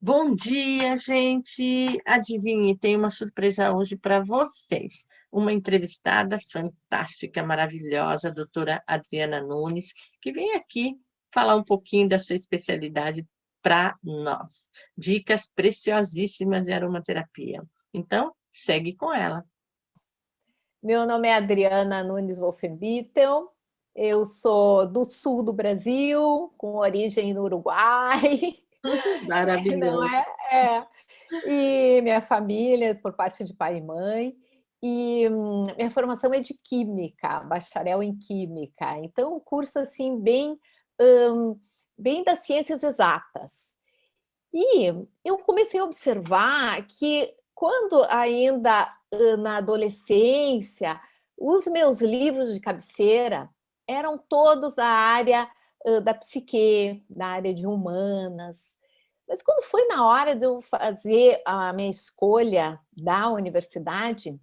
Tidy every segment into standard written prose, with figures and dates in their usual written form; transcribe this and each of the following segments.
Bom dia, gente! Adivinhe, tem uma surpresa hoje para vocês. Uma entrevistada fantástica, maravilhosa, a doutora Adriana Nunes, que vem aqui falar um pouquinho da sua especialidade para nós. Dicas preciosíssimas de aromaterapia. Então, segue com ela. Meu nome é Adriana Nunes Wolfenbittel, eu sou do sul do Brasil, com origem no Uruguai, não Maravilhoso. é? É. E minha família, por parte de pai e mãe, e minha formação é de Química, bacharel em Química, então um curso assim bem das ciências exatas. E eu comecei a observar que, quando ainda na adolescência, os meus livros de cabeceira eram todos da área da psique, da área de humanas. Mas quando foi na hora de eu fazer a minha escolha da universidade,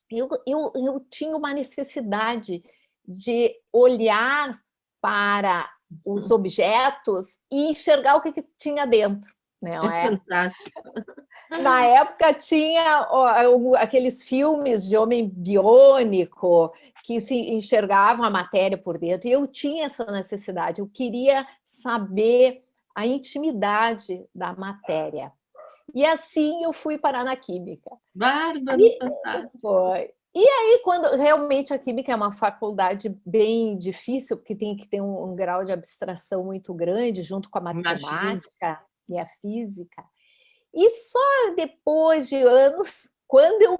eu tinha uma necessidade de olhar para os objetos e enxergar o que tinha dentro, É não é? fantástico. Na época tinha aqueles filmes de homem biônico que se enxergavam a matéria por dentro, e eu tinha essa necessidade, eu queria saber a intimidade da matéria. E assim eu fui parar na química. Bárbaro, E fantástico. foi. E aí, quando realmente a química é uma faculdade bem difícil, porque tem que ter um grau de abstração muito grande, junto com a Imagino. matemática e a física. E só depois de anos, quando eu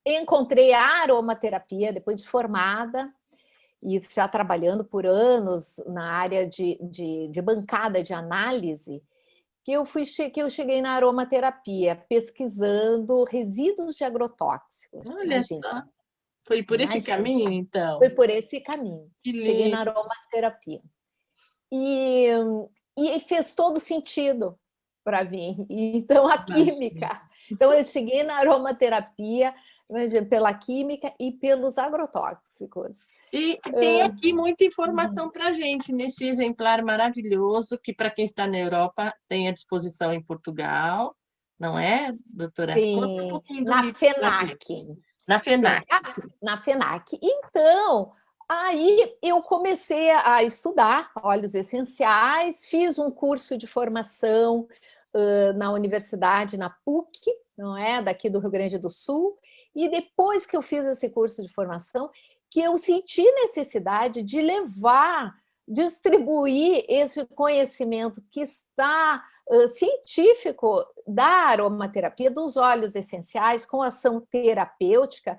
encontrei a aromaterapia, depois de formada, e já trabalhando por anos na área de bancada de análise, que eu cheguei na aromaterapia, pesquisando resíduos de agrotóxicos. Olha Imagina, só. Foi por esse imagina. caminho, Foi então? por esse caminho. Que Cheguei na lindo. aromaterapia. E, e fez todo sentido para mim. Então, a Imagino. química. Então, eu cheguei na aromaterapia pela química e pelos agrotóxicos. E tem aqui muita Uhum. informação para a gente nesse exemplar maravilhoso que, para quem está na Europa, tem à disposição em Portugal, não é, doutora? Conta um Sim, pouquinho do na livro para a FENAC. gente. Na Sim, FENAC, sim. na FENAC. Então, aí eu comecei a estudar óleos essenciais, fiz um curso de formação na universidade, na PUC, não é? Daqui do Rio Grande do Sul. E depois que eu fiz esse curso de formação, que eu senti necessidade de levar, distribuir esse conhecimento que está científico da aromaterapia, dos óleos essenciais, com ação terapêutica,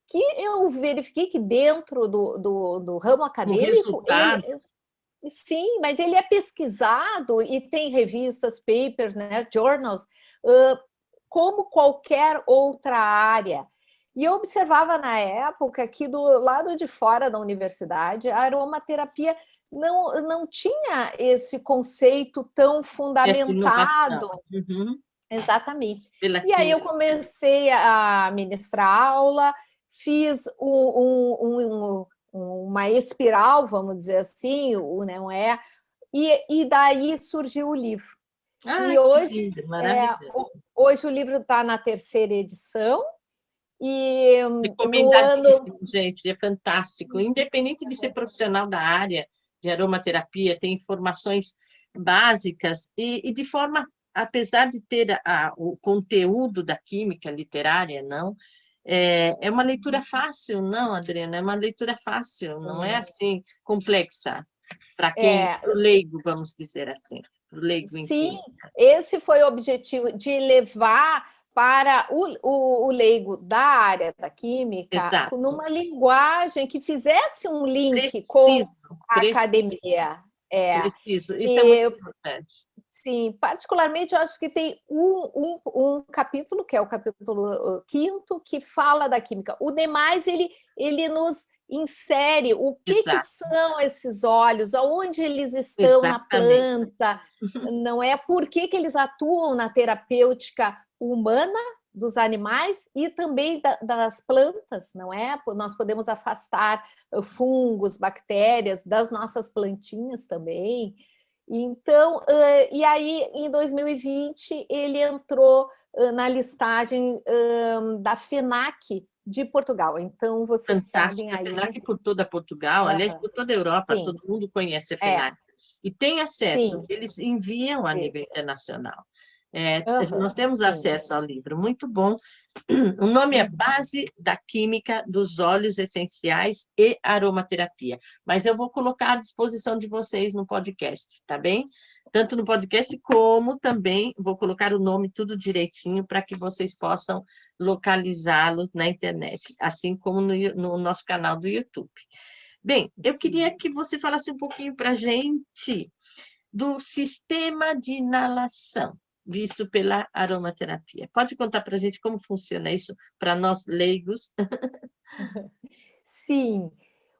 que eu verifiquei que dentro do ramo Com acadêmico, ele, resultado. sim, mas ele é pesquisado e tem revistas, papers, né, journals, como qualquer outra área. E eu observava na época que do lado de fora da universidade, a aromaterapia não tinha esse conceito tão Essa inovação. fundamentado. Uhum. Exatamente. Pela E aí eu química. comecei a ministrar aula, fiz uma espiral, vamos dizer assim, não é? E daí surgiu o livro. Ah, E que hoje, lindo, maravilhoso. hoje o livro está na terceira edição, e no ano. Recomendadíssimo, gente, é fantástico. Independente de ser profissional da área de aromaterapia, tem informações básicas e de forma, apesar de ter o conteúdo da química literária, não, é uma leitura fácil, não, Adriana? É uma leitura fácil, não é Sim, assim complexa para quem, é, para o leigo, vamos dizer assim, para o leigo em sim, química. esse foi o objetivo de levar para o leigo da área da química Exato. numa linguagem que fizesse um link com Preciso, a preciso, academia. É, preciso. Isso é muito e, importante. sim, particularmente eu acho que tem um capítulo, que é o capítulo quinto, que fala da química. O demais, ele nos insere o que Exato, são esses óleos, aonde eles estão na exatamente. planta, não é? Por que eles atuam na terapêutica humana dos animais e também das plantas, não é? Nós podemos afastar fungos, bactérias das nossas plantinhas também. Então, e aí, em 2020, ele entrou na listagem da FENAC de Portugal. Então, vocês podem Fantástica, a aí... FENAC por toda Portugal, aliás, por toda a Europa, Sim, todo mundo conhece a é, FENAC. E tem acesso, sim, eles enviam a nível isso. internacional. Nós Aham, temos sim. acesso ao livro, muito bom. O nome é Uhum. Base da Química dos Óleos Essenciais e Aromaterapia. Mas eu vou colocar à disposição de vocês no podcast, tá bem? Tanto no podcast como também vou colocar o nome tudo direitinho para que vocês possam localizá-los na internet, assim como no nosso canal do YouTube. Bem, eu Sim. queria que você falasse um pouquinho para a gente do sistema de inalação visto pela aromaterapia. Pode contar para a gente como funciona isso para nós leigos? Sim,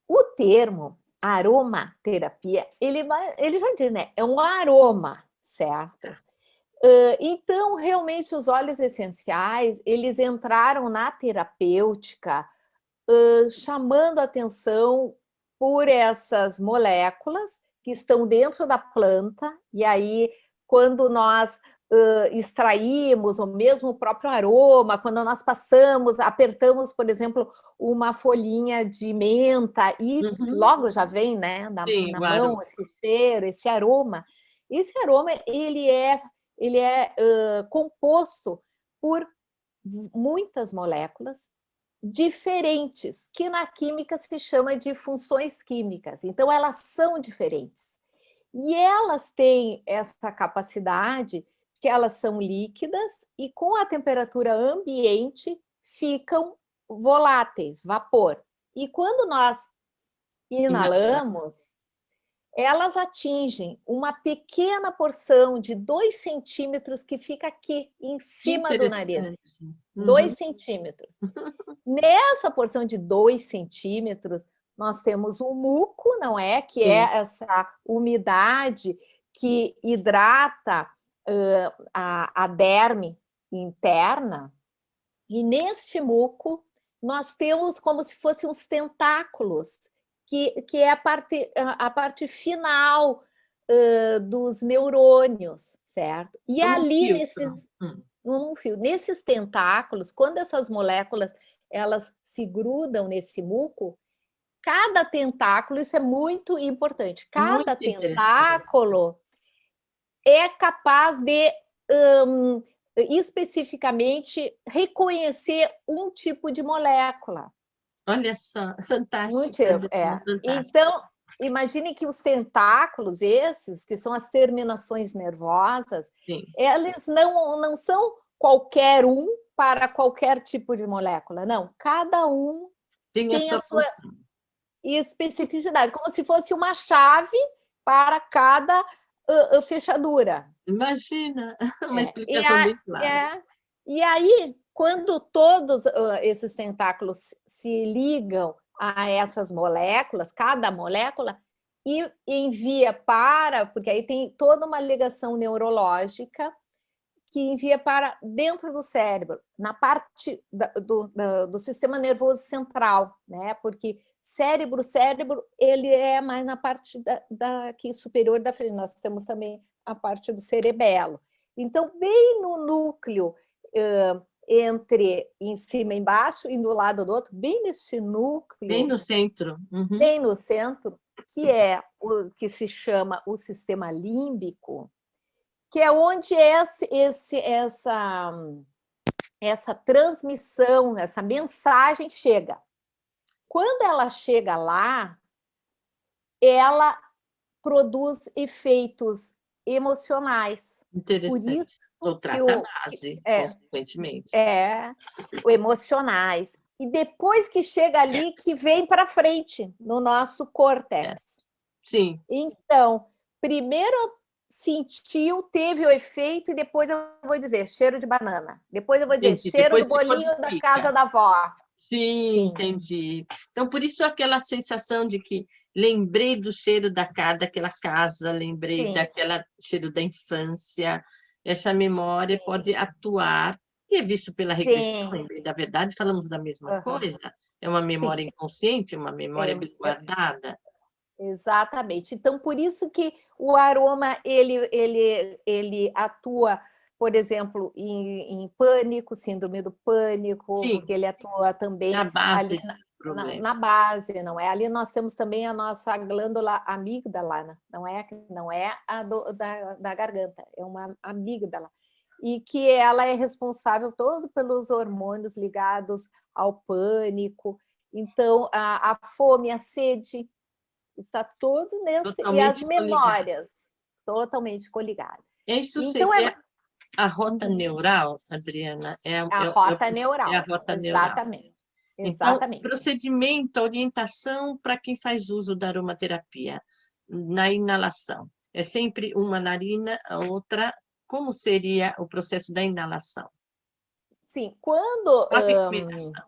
o termo aromaterapia, ele já diz, né? É um aroma, certo? Então, realmente, os óleos essenciais, eles entraram na terapêutica, chamando atenção por essas moléculas que estão dentro da planta, e aí, quando nós extraímos, ou mesmo o próprio aroma, quando nós passamos, apertamos, por exemplo, uma folhinha de menta, e Uhum. logo já vem, né, Sim, na claro. mão esse cheiro, esse aroma ele é composto por muitas moléculas diferentes, que na química se chama de funções químicas. Então, elas são diferentes. E elas têm essa capacidade que elas são líquidas e, com a temperatura ambiente, ficam voláteis, vapor. E quando nós Inala. inalamos, elas atingem uma pequena porção de 2 centímetros que fica aqui, em Que cima do nariz. interessante. 2 Uhum. centímetros. Nessa porção de 2 centímetros, nós temos o muco, não é? Que é Sim. essa umidade que hidrata a derme interna. E neste muco, nós temos como se fossem uns tentáculos, que é a parte final dos neurônios, certo? E Como um ali, filtro. nesses tentáculos, quando essas moléculas elas se grudam nesse muco, cada tentáculo, isso é muito importante, Muito cada interessante. tentáculo é capaz de hum, especificamente reconhecer um tipo de molécula. Olha só, Muito, fantástica, Adriana, fantástica. então, imagine que os tentáculos, esses, que são as terminações nervosas, Sim, eles não são qualquer um para qualquer tipo de molécula, não. Cada um tem a tem a sua sua função. especificidade, como se fosse uma chave para cada fechadura. Imagina, uma É, e, explicação bem clara. e aí, quando todos esses tentáculos se ligam a essas moléculas, cada molécula, e envia porque aí tem toda uma ligação neurológica que envia para dentro do cérebro, na parte do sistema nervoso central, né? Porque cérebro, ele é mais na parte aqui superior da frente. Nós temos também a parte do cerebelo. Então, bem no núcleo, entre em cima e embaixo e do lado do outro, bem nesse Bem núcleo, no centro. Uhum. bem no centro, que é o que se chama o sistema límbico, que é onde essa transmissão, essa mensagem chega. Quando ela chega lá, ela produz efeitos emocionais. Por isso Interessante. Ou que trata a base, consequentemente. o emocionais. E depois que chega ali, que vem para frente no nosso É. córtex. Sim. Então, primeiro sentiu, teve o efeito, e depois eu vou dizer cheiro de banana. Depois eu vou dizer Entendi. cheiro Depois do se bolinho da casa codifica. da avó. Sim, Sim, entendi. Então, por isso aquela sensação de que lembrei do cheiro daquela casa, lembrei sim, daquela cheiro da infância, essa memória sim, pode atuar, e é visto pela regressão, sim. da verdade, falamos da mesma Uhum. coisa, é uma Sim, memória inconsciente, uma memória bem é, guardada. Exatamente. Então, por isso que o aroma ele atua, por exemplo, em pânico, síndrome do pânico, Sim, porque ele atua também na ali base do problema. na base, não é? Ali nós temos também a nossa glândula amígdala, né? Não é a da garganta, é uma amígdala. E que ela é responsável todo pelos hormônios ligados ao pânico. Então, a fome, a sede, está todo nesse. E as Totalmente coligado. memórias, totalmente coligadas. Isso Então, seria a rota neural, Adriana? a rota É a neural, rota neural. exatamente. Então, Exatamente. procedimento, orientação para quem faz uso da aromaterapia na inalação. É sempre uma narina, a outra. Como seria o processo da inalação? Sim, quando A recomendação.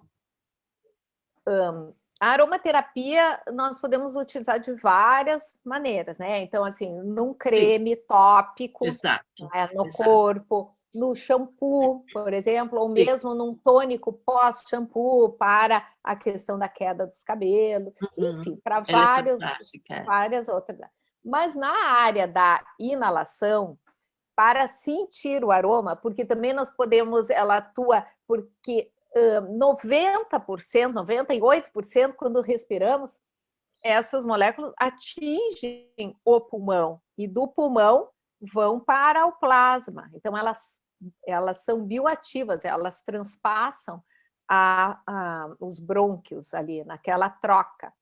a aromaterapia nós podemos utilizar de várias maneiras, né? Então, assim, num Sim, creme tópico, exato, né? No exato. corpo, no shampoo, por exemplo, ou Sim. mesmo num tônico pós-shampoo para a questão da queda dos cabelos, Uhum. enfim, para Ela é fantástica. várias outras. Mas na área da inalação, para sentir o aroma, porque também nós podemos, ela atua porque 90%, 98%, quando respiramos, essas moléculas atingem o pulmão e do pulmão vão para o plasma. Então, elas são bioativas, elas transpassam os brônquios ali, naquela troca.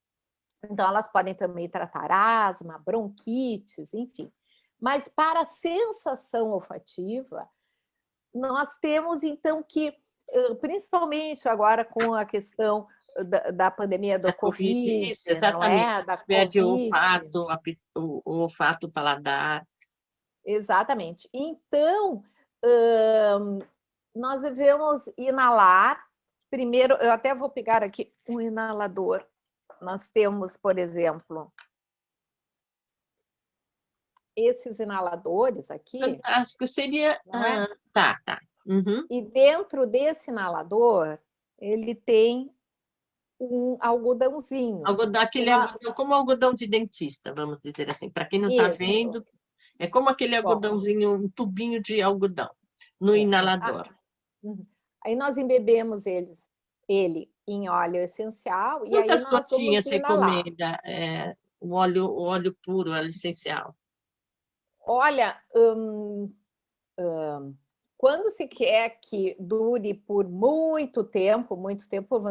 Então, elas podem também tratar asma, bronquites, enfim. Mas para a sensação olfativa, nós temos então que, principalmente agora com a questão da pandemia do Da Covid, Covid, isso, não exatamente. é? Da Perde o Covid, olfato, o olfato, o paladar. exatamente. Então, nós devemos inalar. Primeiro, eu até vou pegar aqui um inalador. Nós temos, por exemplo, esses inaladores aqui, Fantástico. Seria. não é? Tá, tá. Uhum. E dentro desse inalador, ele tem um algodãozinho. E Aquele nós, algodão, como algodão de dentista, vamos dizer assim. Para quem não está isso, vendo, é como aquele bom, algodãozinho, um tubinho de algodão no é. Ah, inalador. uhum. Aí nós embebemos ele em óleo essencial e aí Quantas nós vamos gotinhas inalar. recomenda o óleo puro, o óleo essencial? Olha, quando se quer que dure por muito tempo, vamos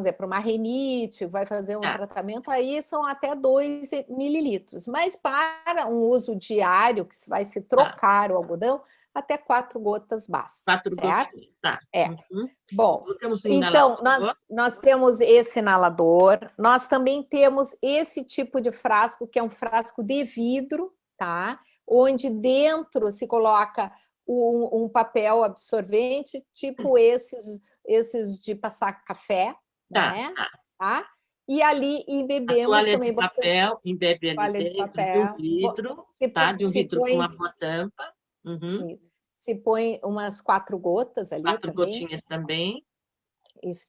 dizer, para uma rinite, vai fazer um Tá, tratamento, aí são até 2 mililitros. Mas para um uso diário, que vai se tá. trocar o algodão, até 4 gotas basta, 4 certo? gotinhas, tá. É. Uhum. Bom, Colocamos no então inalador. nós temos esse inalador, nós também temos esse tipo de frasco, que é um frasco de vidro, tá? Onde dentro se coloca um papel absorvente, tipo esses de passar café, não Tá, é? tá. Tá? E ali A embebemos toalha de também, papel embebe ali toalha de dentro de um papel, vidro, tá? De um se vidro com uma põe, boa tampa. Uhum. se põe umas 4 gotas ali 4 também, gotinhas também.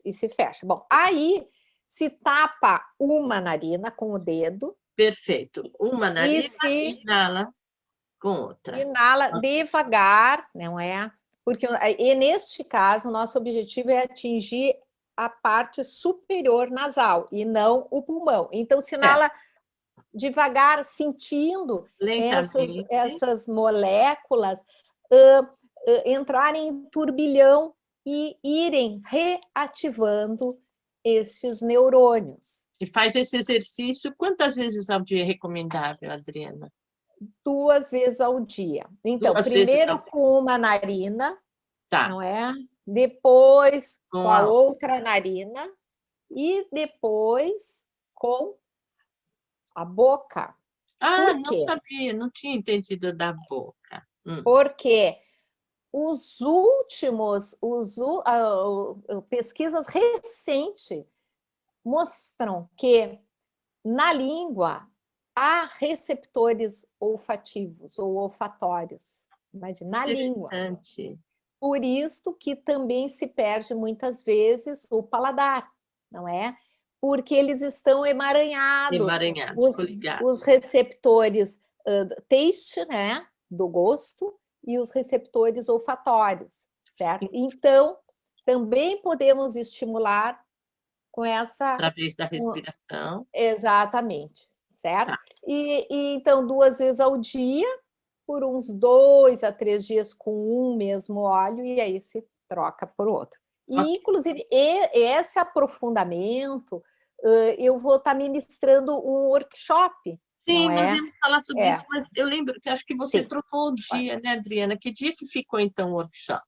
e se fecha. Bom, aí se tapa uma narina com o dedo Perfeito. Uma e narina se e inala com outra. inala devagar, não é? Porque e neste caso, o nosso objetivo é atingir a parte superior nasal e não o pulmão. Então, se É, inala devagar, sentindo lentamente. essas moléculas entrarem em turbilhão e irem reativando esses neurônios. E faz esse exercício quantas vezes ao dia é recomendável, Adriana? 2 vezes ao dia. Então, 2 vezes ao primeiro dia. com uma narina, Tá, não é? Depois com com a a outra narina e depois com a boca. Por não quê? sabia, não tinha entendido da boca. Porque os últimos, pesquisas recentes mostram que na língua há receptores olfativos ou olfatórios. Imagina, na língua. Interessante. Por isso que também se perde muitas vezes o paladar, não é? porque eles estão emaranhados. Emaranhados, coligados. Os receptores taste, né, do gosto, e os receptores olfatórios, certo? Então, também podemos estimular com essa... Através da respiração. Exatamente, certo? Tá. Então, 2 vezes ao dia, por uns 2 a 3 dias com um mesmo óleo, e aí se troca por outro. E, Ok. inclusive, esse aprofundamento, eu vou estar ministrando um workshop, Sim, não nós é? íamos falar sobre isso, mas eu lembro que acho que você Sim. trocou o dia, né, Adriana? Que dia que ficou, então, o workshop?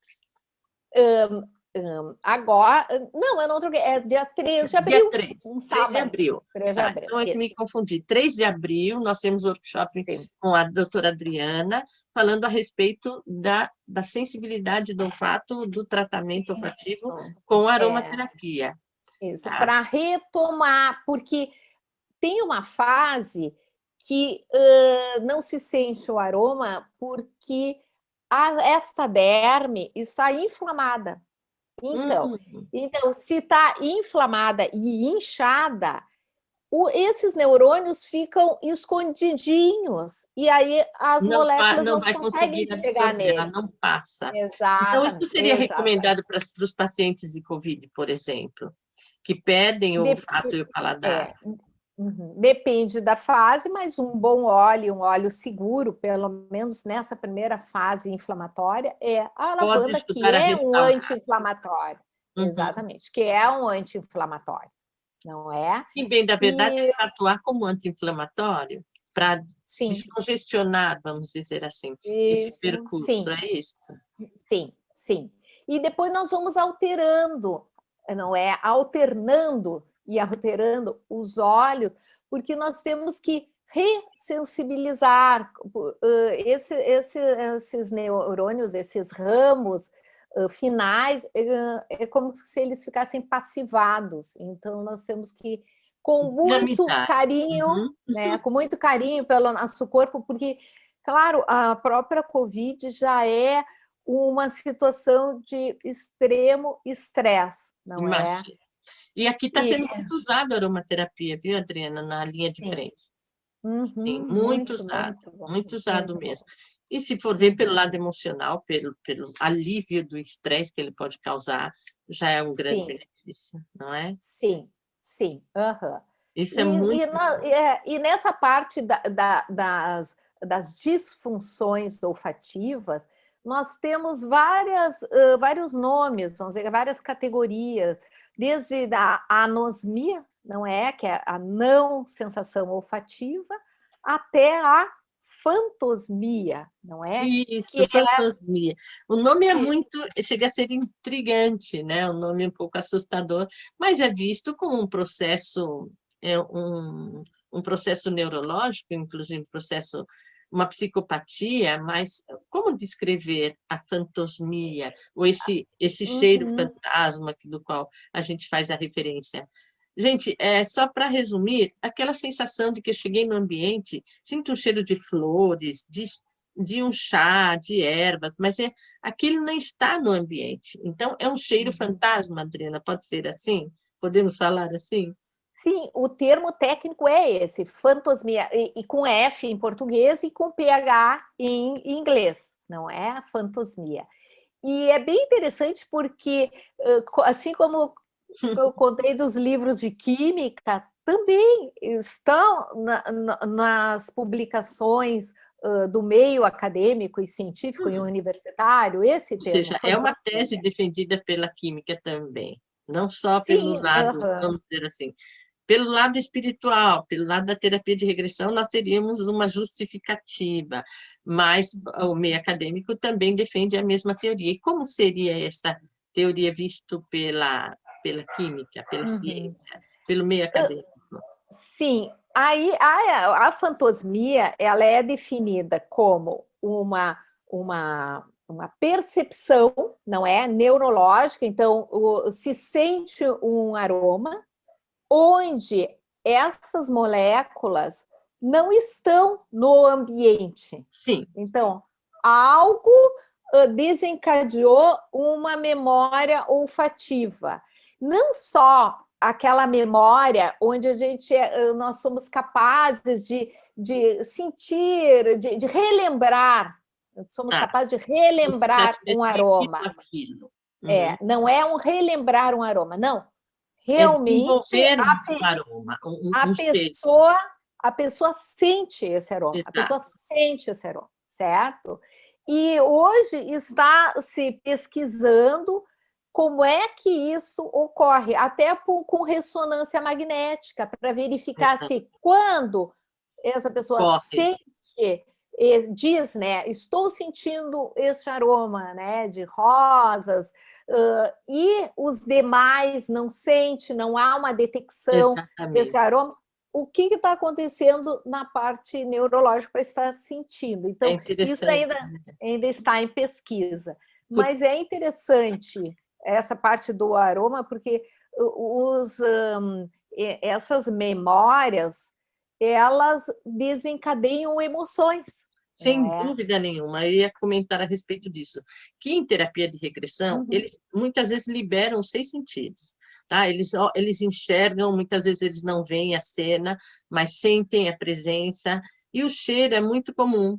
Agora, não, eu não troquei, é dia 3 de abril, Dia 3, um 3 de sábado. abril. 3 de Tá, abril, então é que me isso. confundi. 3 de abril, nós temos workshop Sim. com a doutora Adriana, falando a respeito da sensibilidade do olfato, do tratamento olfativo com aromaterapia. Isso, Tá? para retomar, porque tem uma fase que não se sente o aroma porque esta derme está inflamada. Então, se está inflamada e inchada, esses neurônios ficam escondidinhos e aí as moléculas Não não vai conseguem conseguir chegar absorver, ela nele. não passa. Então, isso Exatamente, seria recomendado para os pacientes de Covid, por exemplo, que perdem o olfato e o paladar. Depende da fase, mas um bom óleo, um óleo seguro, pelo menos nessa primeira fase inflamatória, é a Pode lavanda, que ajudar a é um restaurar. anti-inflamatório. Uhum. Exatamente, que é um anti-inflamatório, não é? E, bem, da verdade, E é para atuar como anti-inflamatório, para sim, descongestionar, vamos dizer assim, esse isso, percurso, sim, é isso? sim, sim. E depois nós vamos alterando, não é? Alternando e alterando os olhos, porque nós temos que ressensibilizar esses neurônios, esses ramos finais, é como se eles ficassem passivados. Então, nós temos que, com muito Dinamizar. carinho, Uhum. né, com muito carinho pelo nosso corpo, porque, claro, a própria Covid já é uma situação de extremo estresse, não é? Imagina. E aqui está E, sendo muito usada a aromaterapia, viu, Adriana, na linha de sim, frente. Sim, muito, muito bom, muito usado muito mesmo. bom. E se for ver pelo lado emocional, pelo alívio do estresse que ele pode causar, já é um grande Sim, benefício, não é? sim, sim. Isso é muito E nessa parte das disfunções olfativas, nós temos vários nomes, vamos dizer, várias categorias, desde a anosmia, não é? Que é a não sensação olfativa, até a fantosmia, não é? isso, Que fantasmia. O nome é é, muito, chega a ser intrigante, né? O nome é um pouco assustador, mas é visto como um processo, um processo neurológico, inclusive um processo, uma psicopatia, mas como descrever a fantosmia, ou esse cheiro uhum, fantasma do qual a gente faz a referência? Gente, só para resumir, aquela sensação de que eu cheguei no ambiente, sinto um cheiro de flores, de um chá, de ervas, mas aquilo não está no ambiente. Então, é um cheiro uhum. fantasma, Adriana, pode ser assim? Podemos falar assim? Sim, o termo técnico é esse, fantosmia, e com F em português e com PH em inglês, não é? Fantosmia. E é bem interessante porque, assim como eu contei dos livros de química, também estão nas publicações do meio acadêmico e científico e universitário esse Ou termo, seja, é uma tese fantosmia. defendida pela química também, não só pelo Sim, lado, vamos dizer assim, pelo lado espiritual, pelo lado da terapia de regressão, nós teríamos uma justificativa, mas o meio acadêmico também defende a mesma teoria. E como seria essa teoria visto pela química, pela uhum. ciência, pelo meio acadêmico? Sim, aí a fantosmia ela é definida como uma percepção, não é? Neurológica, então se sente um aroma onde essas moléculas não estão no ambiente. Sim, Então, algo desencadeou uma memória olfativa. Não só aquela memória onde nós somos capazes de sentir, de relembrar, somos Tá. capazes de relembrar Já um tinha vivido aroma. aquilo. Uhum. Não é um relembrar um aroma, não. É Realmente desenvolver um aroma, a um cheiro. pessoa, a pessoa sente esse aroma, a pessoa Exato. sente esse aroma, certo? E hoje está se pesquisando como é que isso ocorre, até com ressonância magnética, para verificar Exato. se quando essa pessoa Corre. sente, diz, né, estou sentindo esse aroma, né, de rosas, e os demais não sente, não há uma detecção desse Exatamente. aroma, o que está acontecendo na parte neurológica para estar sentindo? É Então, isso interessante, né? ainda está em pesquisa. Por- Mas é interessante essa parte do aroma, porque essas memórias, elas desencadeiam emoções, não Sem é? dúvida nenhuma, eu ia comentar a respeito disso, que em terapia de regressão, Uhum. eles muitas vezes liberam os 6 sentidos, tá? Eles enxergam, muitas vezes eles não veem a cena, mas sentem a presença, e o cheiro é muito comum.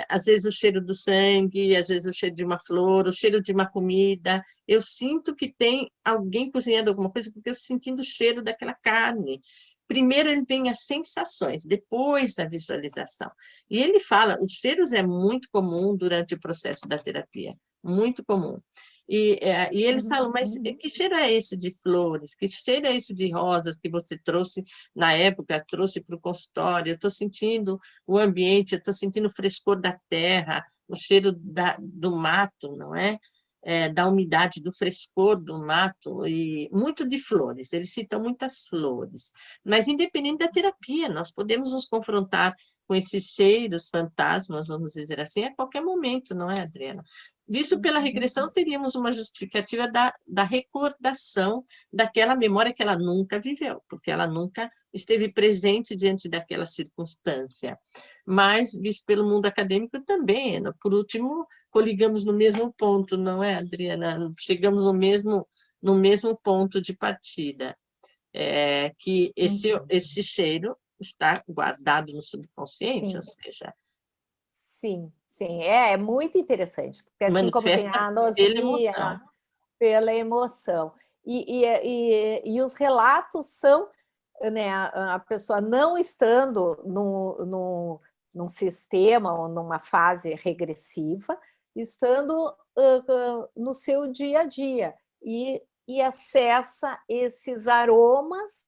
Às vezes o cheiro do sangue, às vezes o cheiro de uma flor, o cheiro de uma comida. Eu sinto que tem alguém cozinhando alguma coisa, porque eu estou sentindo o cheiro daquela carne. Primeiro ele vem as sensações, depois da visualização. E ele fala, os cheiros é muito comum durante o processo da terapia, muito comum. E eles Uhum. falam, mas que cheiro é esse de flores? Que cheiro é esse de rosas que você trouxe na época, trouxe para o consultório? Eu estou sentindo o ambiente, eu estou sentindo o frescor da terra, o cheiro do mato, não é? Da umidade, do frescor do mato, e muito de flores, eles citam muitas flores. Mas, independente da terapia, nós podemos nos confrontar com esses cheiros, fantasmas, vamos dizer assim, a qualquer momento, não é, Adriana? Visto pela regressão, teríamos uma justificativa da recordação daquela memória que ela nunca viveu, porque ela nunca esteve presente diante daquela circunstância. Mas, visto pelo mundo acadêmico, também, por último, coligamos no mesmo ponto, não é, Adriana? Chegamos no mesmo ponto de partida, que esse cheiro está guardado no subconsciente, ou Sim, seja, sim, sim. É muito interessante, porque assim como tem manifesta a pela anosmia, emoção. pela emoção, e os relatos são, né, a pessoa não estando num sistema ou numa fase regressiva, estando no seu dia a dia e acessa esses aromas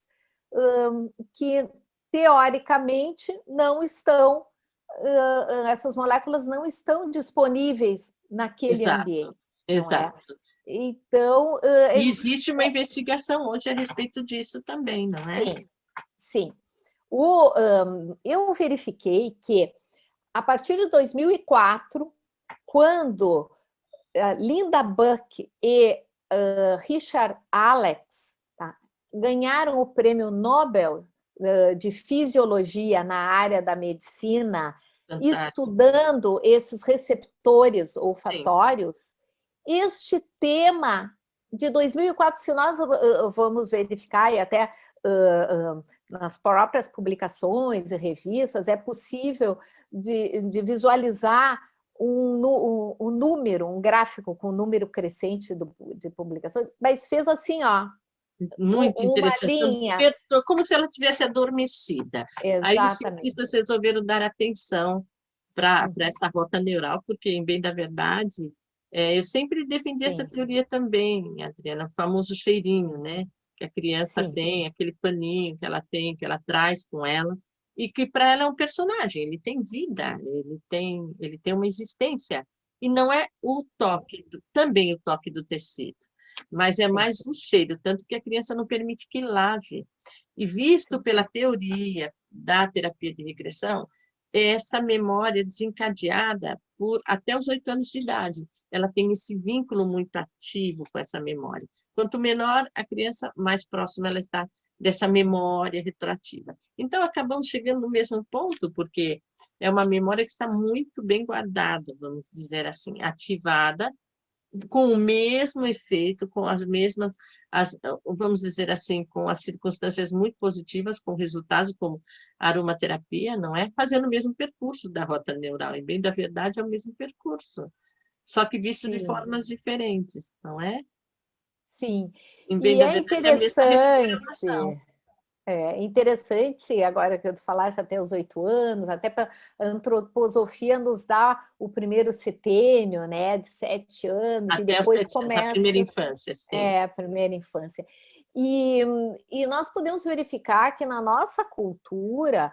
que teoricamente não estão, essas moléculas não estão disponíveis naquele Exato, ambiente, não é? exato. Então, E existe uma investigação hoje a respeito disso também, não é? sim, sim. Eu verifiquei que, a partir de 2004, quando Linda Buck e Richard Alex, tá, ganharam o prêmio Nobel de Fisiologia na área da medicina, Fantástico. estudando esses receptores Sim, olfatórios, este tema de 2004, se nós vamos verificar, e até nas próprias publicações e revistas, é possível de visualizar um número, um gráfico com um número crescente de publicações, mas fez assim, ó, muito uma interessante. Então, linha. despertou como se ela tivesse adormecida. Aí os Exatamente. cientistas resolveram dar atenção para Uhum. essa rota neural, porque, em bem da verdade, eu sempre defendi essa Sim, teoria também, Adriana, o famoso cheirinho, né? Que a criança sim, tem, aquele paninho que ela tem, que ela traz com ela, e que para ela é um personagem, ele tem vida, ele tem uma existência. E não é o toque, também o toque do tecido, mas é sim, mais um cheiro, tanto que a criança não permite que lave. E visto sim, pela teoria da terapia de regressão, essa memória desencadeada por até os 8 anos de idade. Ela tem esse vínculo muito ativo com essa memória. Quanto menor a criança, mais próxima ela está dessa memória retroativa. Então, acabamos chegando no mesmo ponto, porque é uma memória que está muito bem guardada, vamos dizer assim, ativada com o mesmo efeito, com as mesmas, vamos dizer assim, com as circunstâncias muito positivas, com resultados como a aromaterapia, não é? Fazendo o mesmo percurso da rota neural, e bem da verdade é o mesmo percurso, só que visto de Sim, formas diferentes, não é? sim. Em bem E da é verdade é a mesma reprogramação. interessante, agora que eu falaste até os 8 anos, até para a antroposofia nos dá o primeiro setênio, né, de 7 anos, e Até os depois 7 anos, a primeira começa infância, sim. a primeira infância. E nós podemos verificar que na nossa cultura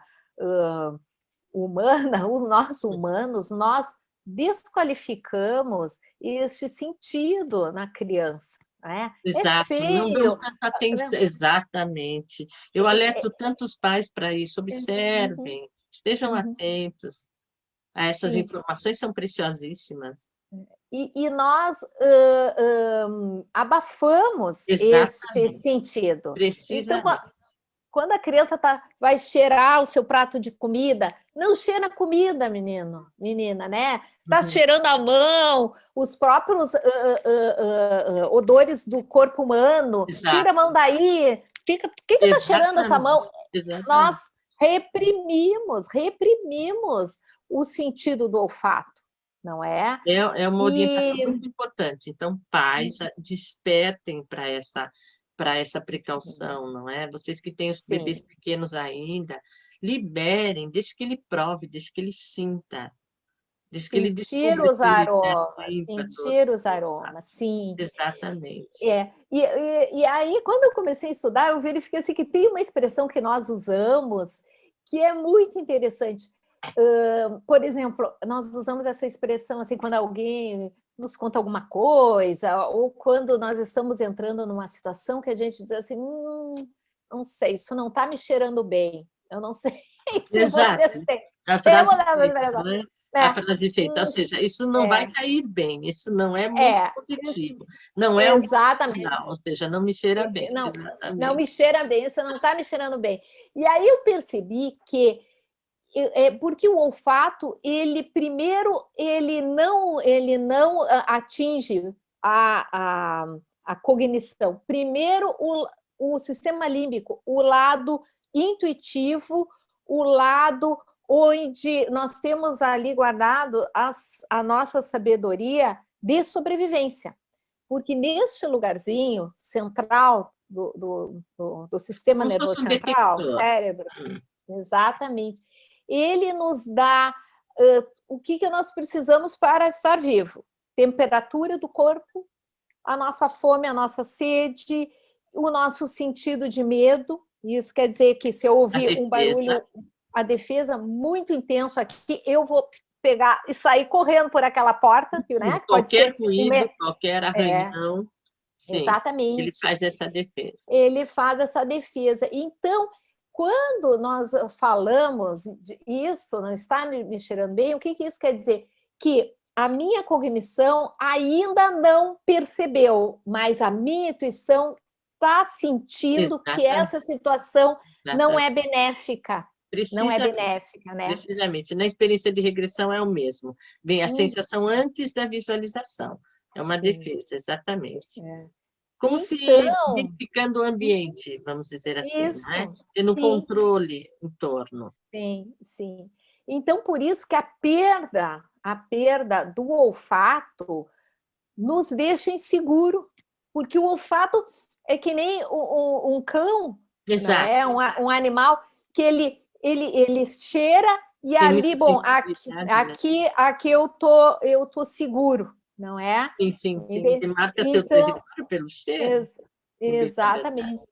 humana, nós humanos, nós desqualificamos esse sentido na criança. Né? É Exato, não damos feio, tanta né? atenção, exatamente. Eu alerto tantos pais para isso, Uhum, observem, estejam uhum. atentos a essas Sim, informações, são preciosíssimas. e nós abafamos esse Exatamente, sentido. Então, precisamente. quando a criança vai cheirar o seu prato de comida, não cheira a comida, menino, menina, né? Tá Uhum. cheirando a mão, os próprios odores do corpo humano. Tira a Exato, mão daí. Que tá cheirando essa exatamente, mão? Nós exatamente. reprimimos o sentido do olfato, não é? É uma orientação E muito importante. Então, pais, despertem para essa precaução, não é? Vocês que têm os bebês sim, pequenos ainda, liberem, deixe que ele prove, deixe que ele sinta, deixe que ele descubra esse universo ímpar do sentir os olfato. aromas, sim. Exatamente. E aí, quando eu comecei a estudar, eu verifiquei assim, que tem uma expressão que nós usamos que é muito interessante. Por exemplo, nós usamos essa expressão assim quando alguém nos conta alguma coisa, ou quando nós estamos entrando numa situação que a gente diz assim, não sei, isso não está me cheirando bem. Eu não sei se você Exato. sente. A Temos frase essa feita, expressão, não é? A né? frase feita, ou seja, isso não vai É, cair bem, isso não é muito é, positivo, não é um bom exatamente. sinal, ou seja, não me cheira bem. Não, não Exatamente. me cheira bem, você não está me cheirando bem. E aí eu percebi que porque o olfato, ele primeiro, ele não atinge a cognição. Primeiro, o sistema límbico, o lado intuitivo, o lado onde nós temos ali guardado a nossa sabedoria de sobrevivência. Porque neste lugarzinho central do sistema Como se nervoso fosse um central, detector. cérebro, exatamente, ele nos dá o que nós precisamos para estar vivo: temperatura do corpo, a nossa fome, a nossa sede, o nosso sentido de medo. Isso quer dizer que se eu A ouvir um defesa, barulho, a defesa muito intenso aqui, eu vou pegar e sair correndo por aquela porta, né? Que pode qualquer ser ruído, qualquer é, arranhão, sim, ele exatamente. faz essa defesa. Ele faz essa defesa. Então, quando nós falamos isso, não está me cheirando bem, o que isso quer dizer? Que a minha cognição ainda não percebeu, mas a minha intuição está sentindo que Exatamente, essa situação não exatamente. é benéfica. Não é Precisamente, benéfica, né? precisamente. Na experiência de regressão é o mesmo. Vem a sensação antes da visualização. É uma Sim. defesa, exatamente. É. Como se Então, verificando o ambiente, vamos dizer assim, não é? isso, Tendo sim. controle em torno. Sim, sim. Então, por isso que a perda do olfato nos deixa inseguro, porque o olfato é que nem um cão, não Exato. é? Um animal que ele cheira e Tem muita ali, bom, aqui, sensibilidade, né? aqui, aqui eu tô seguro, não é? Sim, sim, sim. Entende? Demarca seu Então, território pelo cheiro, ex- em bem da verdade. exatamente.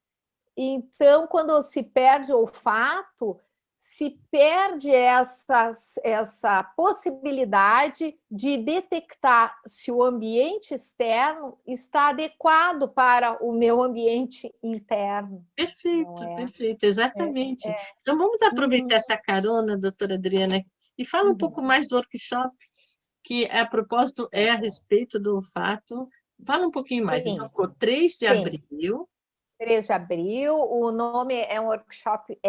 Então, quando se perde o olfato, se perde essa possibilidade de detectar se o ambiente externo está adequado para o meu ambiente interno, não Perfeito, é? perfeito, exatamente. Então, vamos aproveitar Uhum, essa carona, doutora Adriana, e fala um uhum. pouco mais do workshop, que a propósito é a respeito do olfato. Fala um pouquinho mais. Então, Sim, ficou 3 de sim. abril. 3 de abril, o nome é um workshop,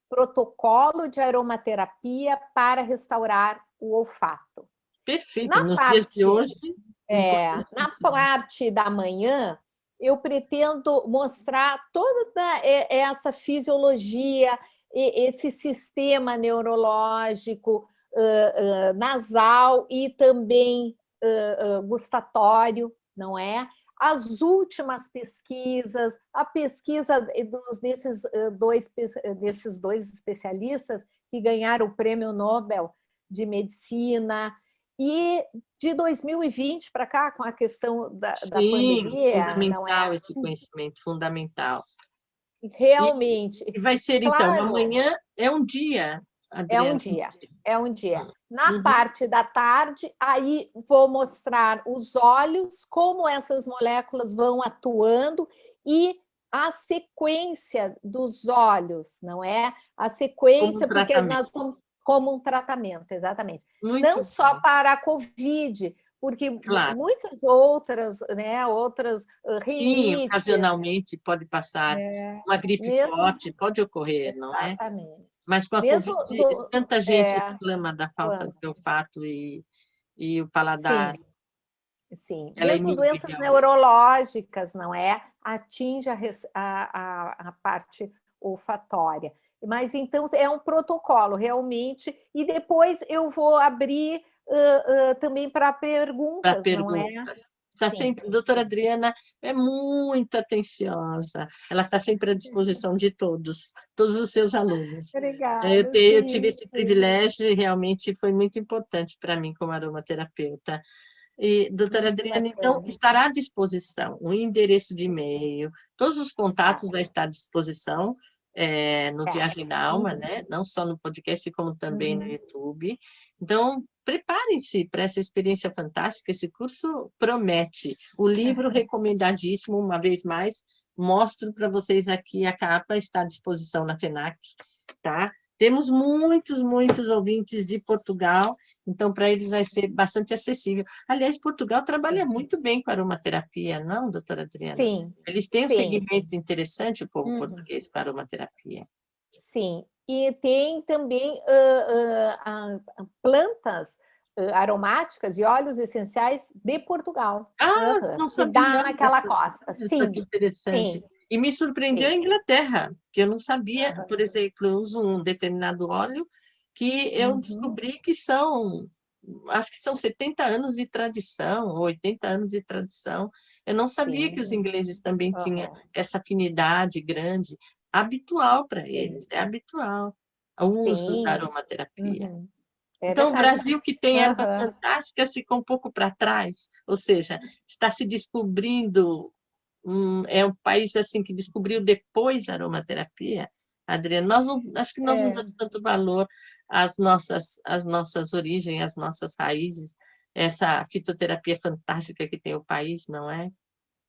Protocolo de Aromaterapia para Restaurar o Olfato. Perfeito. Na Nos dias de parte hoje. Na parte da manhã, eu pretendo mostrar toda essa fisiologia, esse sistema neurológico nasal e também gustatório, não é? As últimas pesquisas, a pesquisa desses dois especialistas que ganharam o Prêmio Nobel de Medicina, e de 2020 para cá, com a questão da pandemia, não fundamental é? esse conhecimento, fundamental. Realmente. E vai ser, então, Claro, amanhã é um dia, é um Adriana. dia, é um dia. Na Uhum. parte da tarde, aí vou mostrar os olhos, como essas moléculas vão atuando e a sequência dos olhos, não é? A Como um sequência, porque tratamento. nós vamos como um tratamento, exatamente. Muito Não só bem. para a Covid, porque Claro. muitas outras, né, outras Sim, rinites, ocasionalmente pode passar uma gripe mesmo, forte, pode ocorrer, não é? exatamente. Mas com a Mesmo Covid, tanta gente reclama da falta quando, de olfato e o paladar, sim, sim, ela mesmo inibe doenças realmente. neurológicas, não é? Atinge a parte olfatória. Mas então é um protocolo realmente, e depois eu vou abrir também para Para perguntas, não é? perguntas. Está Sim. sempre, a doutora Adriana é muito atenciosa, ela está sempre à disposição de todos os seus alunos. Obrigada, Eu tive sim, esse sim. privilégio e realmente foi muito importante para mim como aromaterapeuta. E, doutora Muito Adriana, então, bacana. estará à disposição o endereço de e-mail, todos os contatos Certo, vão estar à disposição no certo. Viagem da Alma, né? Não só no podcast, como também no Uhum. YouTube. Então, preparem-se para essa experiência fantástica, esse curso promete. O livro recomendadíssimo, uma vez mais, mostro para vocês aqui a capa, está à disposição na FENAC, tá? Temos muitos ouvintes de Portugal, então para eles vai ser bastante acessível. Aliás, Portugal trabalha Sim, muito bem com aromaterapia, não, doutora Adriana? sim, Eles têm um sim. segmento interessante, o povo Uhum. português, com a aromaterapia. Sim, e tem também plantas aromáticas e óleos essenciais de Portugal, Ah, não que dá sabia naquela dessa. costa. Olha só que Sim, interessante. sim, E me surpreendeu a sim. Inglaterra, que eu não sabia, Aham. por exemplo, eu uso um determinado óleo que eu Uhum. descobri que acho que são 70 anos de tradição, ou 80 anos de tradição. Eu não sabia que os Sim, ingleses também tinham aham. essa afinidade grande, habitual para Sim, eles, é habitual o uso da sim. aromaterapia. Uhum. É Então, o verdade. Brasil, que tem ervas Aham. fantásticas, ficou um pouco para trás, ou seja, está se descobrindo, é um país assim que descobriu depois a aromaterapia. Adriana, nós não, acho que nós não É, damos tanto valor às nossas origens, às nossas raízes, essa fitoterapia fantástica que tem o país, não é?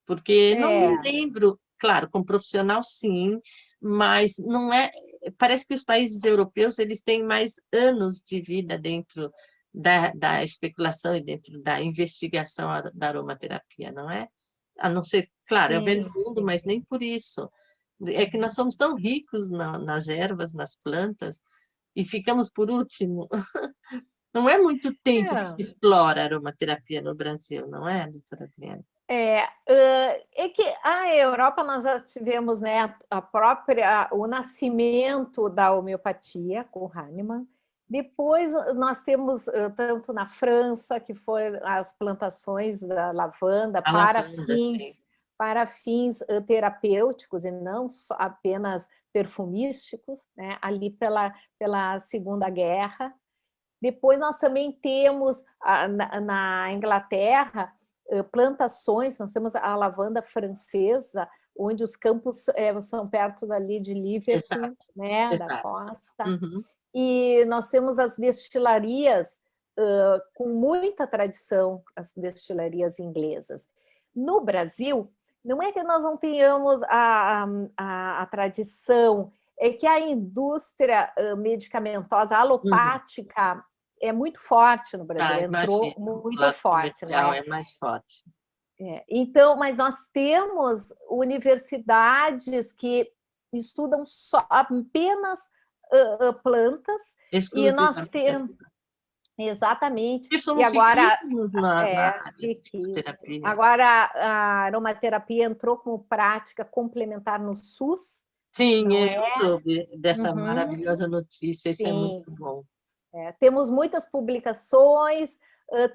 Porque não me é, lembro, claro, como profissional sim, mas não é, parece que os países europeus eles têm mais anos de vida dentro da especulação e dentro da investigação da aromaterapia, não é? A não ser, claro, é o velho sim, mundo, sim. mas nem por isso. É que nós somos tão ricos nas ervas, nas plantas, e ficamos por último. Não é muito tempo que se É. explora a aromaterapia no Brasil, não é, doutora Adriana? É que a Europa nós já tivemos, né, o nascimento da homeopatia com Hahnemann. Depois nós temos tanto na França, que foi as plantações da lavanda A lavanda, sim. para fins terapêuticos e não apenas perfumísticos, né, ali pela Segunda Guerra. Depois nós também temos na Inglaterra plantações, nós temos a lavanda francesa, onde os campos são perto ali de Liverpool, Exato, né, da exato. costa, Uhum. e nós temos as destilarias com muita tradição, as destilarias inglesas. No Brasil, não é que nós não tenhamos a tradição, é que a indústria medicamentosa Uhum. alopática é muito forte no Brasil, Tá, entrou imagino. O muito lado forte, não comercial é? é mais forte. Então, mas nós temos universidades que estudam só apenas plantas e nós Exclusivamente as temos plantas. Exatamente. E E somos agora, riquíssimos na área de riquíssimo. psicoterapia. Agora a aromaterapia entrou como prática complementar no SUS, Sim, não eu é? soube dessa Uhum, maravilhosa notícia, isso é muito sim. bom. Temos muitas publicações,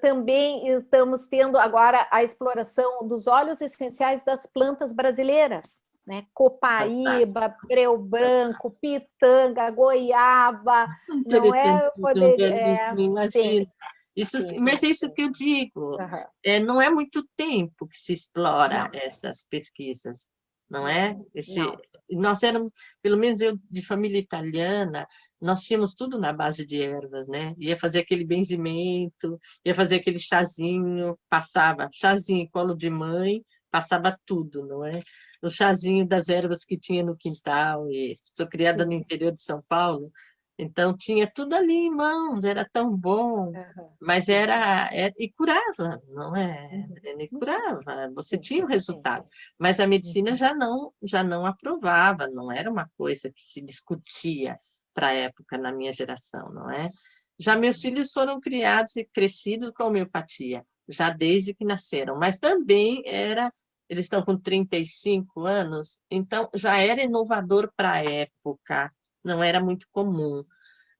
também estamos tendo agora a exploração dos óleos essenciais das plantas brasileiras, né? Copaíba, Fantástico, breu branco, fantástico. pitanga, goiaba, não é? Eu Interessantíssimo, poderia, belíssimo, sim, imagino. Isso, sim, mas é isso sim. que eu digo, Aham. não é muito tempo que se explora Não, essas pesquisas, não é? não, não. Nós éramos, pelo menos eu, de família italiana, nós tínhamos tudo na base de ervas, né? Ia fazer aquele benzimento, ia fazer aquele chazinho, passava chazinho, colo de mãe, passava tudo, não é? O chazinho das ervas que tinha no quintal, e sou criada no Sim. interior de São Paulo, então tinha tudo ali em mãos, era tão bom, Aham. mas Sim. e curava, não é, Uhum. Adriana? E curava, você Sim, tinha o sim. resultado, mas a medicina Uhum. já não aprovava, não era uma coisa que se discutia para a época, na minha geração, não é? Já meus Uhum. filhos foram criados e crescidos com homeopatia, já desde que nasceram, mas também eles estão com 35 anos, então já era inovador para a época, não era muito comum.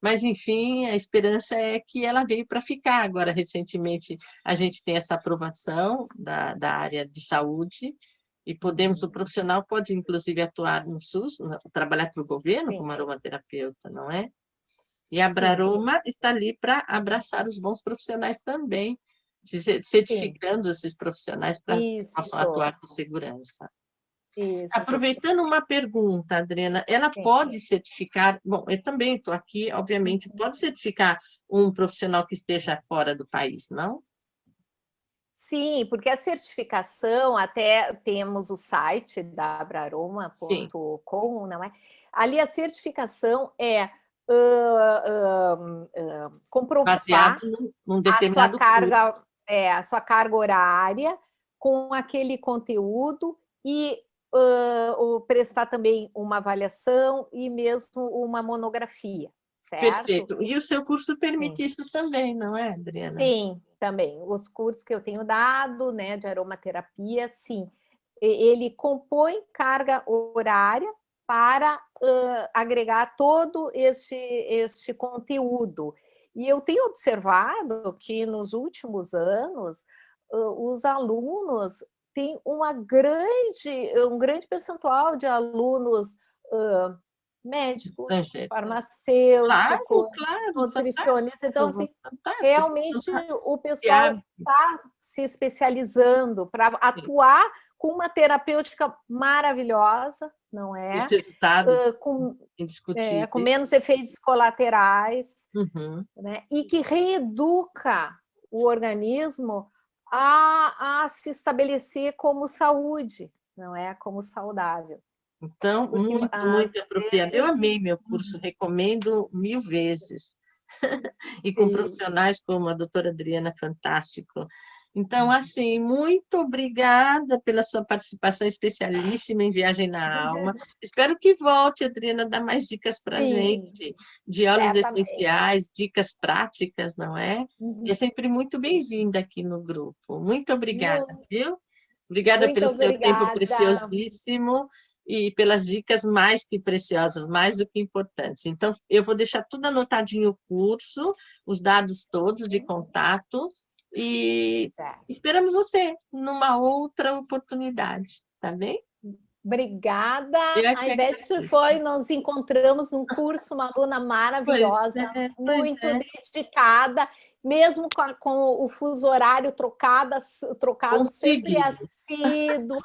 Mas, enfim, a esperança é que ela veio para ficar. Agora, recentemente, a gente tem essa aprovação da área de saúde e o Uhum. profissional pode, inclusive, atuar no SUS, trabalhar para o governo Sim, como aromaterapeuta, não é? E a sim, Braroma está ali para abraçar os bons profissionais também, sim. certificando esses profissionais para que possam Isso, atuar com segurança. isso. Aproveitando uma pergunta, Adriana, ela Sim. pode certificar, bom, eu também estou aqui, obviamente, Uhum. pode certificar um profissional que esteja fora do país, não? Sim, porque a certificação, até temos o site da Sim, abraroma.com, não é? Ali a certificação é baseado comprovar num determinado curso. a sua carga horária com aquele conteúdo e prestar também uma avaliação e mesmo uma monografia, certo? Perfeito. E o seu curso Sim. permite isso também, não é, Adriana? Sim, também. Os cursos que eu tenho dado, né, de aromaterapia, sim. Ele compõe carga horária para agregar todo este conteúdo. E eu tenho observado que nos últimos anos os alunos têm um grande percentual de alunos médicos, Estrangeiro. Claro, farmacêuticos, claro, nutricionistas. Então, fantástico, assim, fantástico. realmente o Fantástico. pessoal está se especializando para atuar com uma terapêutica maravilhosa, não Os é? resultados Com, com indiscutíveis. menos efeitos colaterais, Uhum. né? E que reeduca o organismo a se estabelecer como saúde, não é? Como saudável. Então, Porque muito, às muito apropriado. Eu vezes. amei meu curso, recomendo 1000 vezes. E com Sim. profissionais como a doutora Adriana, fantástico. Então, assim, muito obrigada pela sua participação especialíssima em Viagem na Alma. Espero que volte, Adriana, a dar mais dicas para a Sim, gente, de óleos certamente. essenciais, dicas práticas, não é? E é Uhum. sempre muito bem-vinda aqui no grupo. Muito obrigada, Mu- viu? Obrigada Muito pelo seu tempo obrigada. preciosíssimo e pelas dicas mais que preciosas, mais do que importantes. Então, eu vou deixar tudo anotadinho o curso, os dados todos de contato, e Certo. esperamos você numa outra oportunidade, tá bem? Obrigada. Eu é A que Ivete agradeço. foi, nos encontramos num curso, uma aluna Pois maravilhosa, pois muito é, dedicada, mesmo com o fuso horário trocado sempre conseguimos. assídua,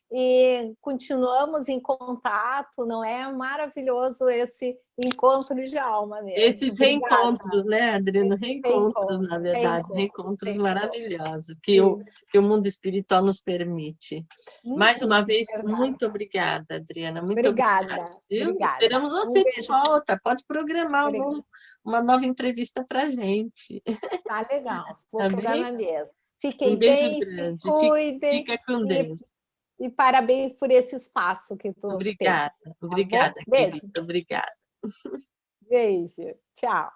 e continuamos em contato, não é? Maravilhoso esse encontro de alma mesmo. Esses Obrigada. reencontros, né, Adriano? Reencontros, Reencontro, na verdade, reencontro, reencontros reencontro. maravilhosos Isso. que o mundo espiritual nos permite. Mais uma vez, Verdade. muito obrigada, Adriana, muito obrigada, Obrigada, viu? obrigada. Esperamos Um você de beijo. volta, pode programar Obrigada. uma nova entrevista para a gente, Tá legal. Vou tá bem? programar mesmo. Um Fiquem beijo bem, se grande, cuidem fica com e, Deus. e parabéns por esse espaço que tu tens. Obrigada, Tá bom? obrigada, Beijo. querida, obrigada. Beijo. Tchau.